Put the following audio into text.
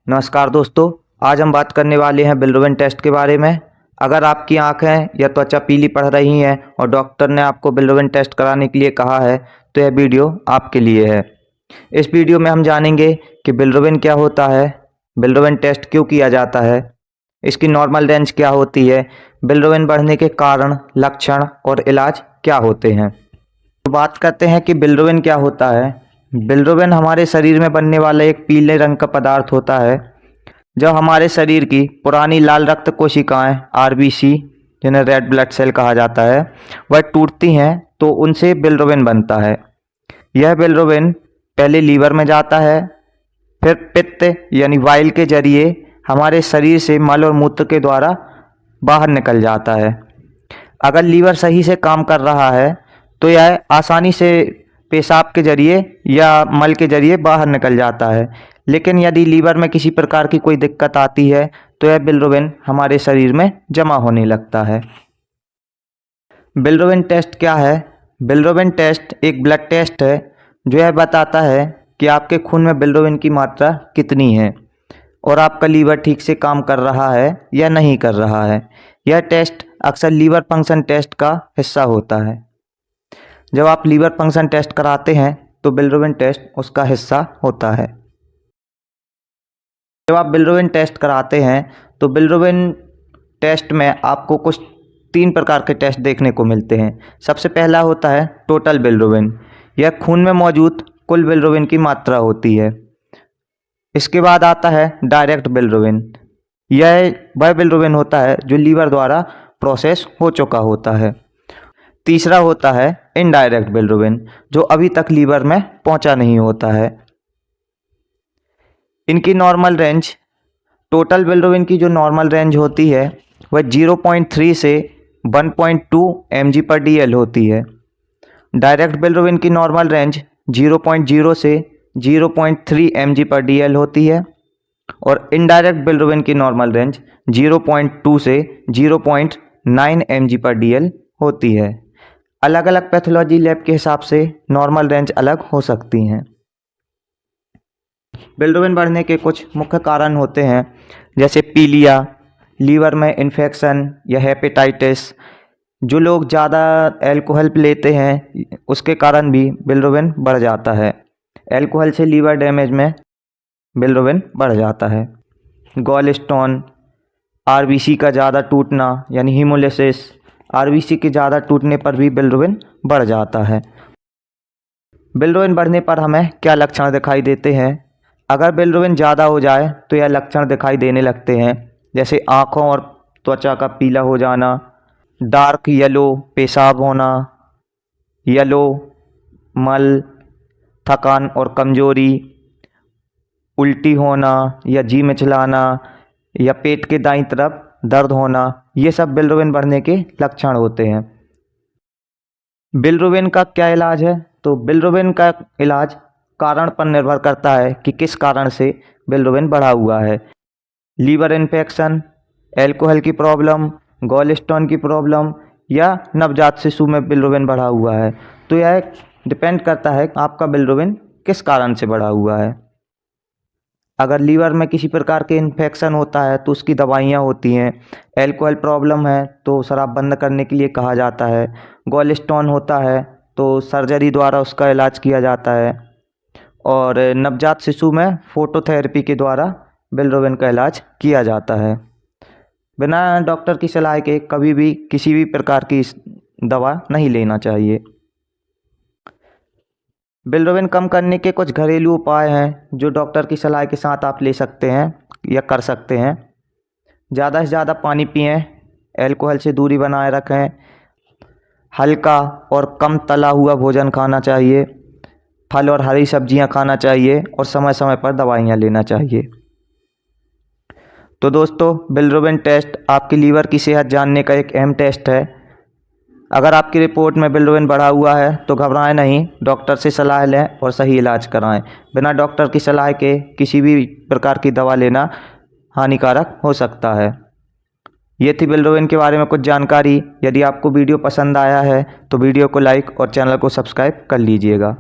नमस्कार दोस्तों, आज हम बात करने वाले हैं बिलिरुबिन टेस्ट के बारे में। अगर आपकी आंखें या त्वचा पीली पड़ रही हैं और डॉक्टर ने आपको बिलिरुबिन टेस्ट कराने के लिए कहा है तो यह वीडियो आपके लिए है। इस वीडियो में हम जानेंगे कि बिलिरुबिन क्या होता है, बिलिरुबिन टेस्ट क्यों किया जाता है, इसकी नॉर्मल रेंज क्या होती है, बिलिरुबिन बढ़ने के कारण, लक्षण और इलाज क्या होते हैं। तो बात करते हैं कि बिलिरुबिन क्या होता है। बिलिरुबिन हमारे शरीर में बनने वाला एक पीले रंग का पदार्थ होता है। जब हमारे शरीर की पुरानी लाल रक्त कोशिकाएं आरबीसी, जिन्हें रेड ब्लड सेल कहा जाता है, वह टूटती हैं तो उनसे बिलिरुबिन बनता है। यह बिलिरुबिन पहले लीवर में जाता है, फिर पित्त यानी वाइल के जरिए हमारे शरीर से मल और मूत्र के द्वारा बाहर निकल जाता है। अगर लीवर सही से काम कर रहा है तो यह आसानी से पेशाब के जरिए या मल के जरिए बाहर निकल जाता है। लेकिन यदि लीवर में किसी प्रकार की कोई दिक्कत आती है तो यह बिलिरुबिन हमारे शरीर में जमा होने लगता है। बिलिरुबिन टेस्ट क्या है? बिलिरुबिन टेस्ट एक ब्लड टेस्ट है जो यह बताता है कि आपके खून में बिलिरुबिन की मात्रा कितनी है और आपका लीवर ठीक से काम कर रहा है या नहीं कर रहा है। यह टेस्ट अक्सर लीवर फंक्शन टेस्ट का हिस्सा होता है। जब आप लीवर फंक्शन टेस्ट कराते हैं तो बिलिरुबिन टेस्ट उसका हिस्सा होता है। जब आप बिलिरुबिन टेस्ट कराते हैं तो बिलिरुबिन टेस्ट में आपको कुछ 3 प्रकार के टेस्ट देखने को मिलते हैं। सबसे पहला होता है टोटल बिलिरुबिन। यह खून में मौजूद कुल बिलिरुबिन की मात्रा होती है। इसके बाद आता है डायरेक्ट बिलिरुबिन। यह वह बिलिरुबिन होता है जो लीवर द्वारा प्रोसेस हो चुका होता है। तीसरा होता है इनडायरेक्ट बिलिरुबिन, जो अभी तक लीवर में पहुंचा नहीं होता है। इनकी नॉर्मल रेंज, टोटल बिलिरुबिन की जो नॉर्मल रेंज होती है वह 0.3 से 1.2 mg/dl होती है। डायरेक्ट बिलिरुबिन की नॉर्मल रेंज 0.0 से 0.3 mg/dl होती है और इनडायरेक्ट बिलिरुबिन की नॉर्मल रेंज 0.2 से 0.9 mg/dl होती है। अलग अलग पैथोलॉजी लैब के हिसाब से नॉर्मल रेंज अलग हो सकती हैं। बिलिरुबिन बढ़ने के कुछ मुख्य कारण होते हैं, जैसे पीलिया, लीवर में इन्फेक्शन या हेपेटाइटिस। जो लोग ज़्यादा अल्कोहल लेते हैं उसके कारण भी बिलिरुबिन बढ़ जाता है। अल्कोहल से लीवर डैमेज में बिलिरुबिन बढ़ जाता है। गॉल स्टोन, आरबीसी का ज़्यादा टूटना यानी हीमोलिसिस, आरबीसी के ज़्यादा टूटने पर भी बिलिरुबिन बढ़ जाता है। बिलिरुबिन बढ़ने पर हमें क्या लक्षण दिखाई देते हैं? अगर बिलिरुबिन ज़्यादा हो जाए तो यह लक्षण दिखाई देने लगते हैं, जैसे आँखों और त्वचा का पीला हो जाना, डार्क येलो पेशाब होना, येलो मल, थकान और कमजोरी, उल्टी होना या जी मिचलाना या पेट के दाईं तरफ दर्द होना, ये सब बिलिरुबिन बढ़ने के लक्षण होते हैं। बिलिरुबिन का क्या इलाज है? तो बिलिरुबिन का इलाज कारण पर निर्भर करता है कि किस कारण से बिलिरुबिन बढ़ा हुआ है। लीवर इन्फेक्शन, अल्कोहल की प्रॉब्लम, गॉल स्टोन की प्रॉब्लम या नवजात शिशु में बिलिरुबिन बढ़ा हुआ है। तो यह डिपेंड करता है आपका बिलिरुबिन किस कारण से बढ़ा हुआ है। अगर लीवर में किसी प्रकार के इन्फेक्शन होता है तो उसकी दवाइयाँ होती हैं। अल्कोहल प्रॉब्लम है तो शराब बंद करने के लिए कहा जाता है। गॉल स्टोन होता है तो सर्जरी द्वारा उसका इलाज किया जाता है और नवजात शिशु में फोटोथेरेपी के द्वारा बिलिरुबिन का इलाज किया जाता है। बिना डॉक्टर की सलाह के कभी भी किसी भी प्रकार की दवा नहीं लेना चाहिए। बिलिरुबिन कम करने के कुछ घरेलू उपाय हैं जो डॉक्टर की सलाह के साथ आप ले सकते हैं या कर सकते हैं। ज़्यादा से ज़्यादा पानी पिएं, अल्कोहल से दूरी बनाए रखें, हल्का और कम तला हुआ भोजन खाना चाहिए, फल और हरी सब्जियां खाना चाहिए और समय समय पर दवाइयां लेना चाहिए। तो दोस्तों, बिलिरुबिन टेस्ट आपकी लीवर की सेहत जानने का एक अहम टेस्ट है। अगर आपकी रिपोर्ट में बिलिरुबिन बढ़ा हुआ है तो घबराएं नहीं, डॉक्टर से सलाह लें और सही इलाज कराएं। बिना डॉक्टर की सलाह के किसी भी प्रकार की दवा लेना हानिकारक हो सकता है। ये थी बिलिरुबिन के बारे में कुछ जानकारी। यदि आपको वीडियो पसंद आया है तो वीडियो को लाइक और चैनल को सब्सक्राइब कर लीजिएगा।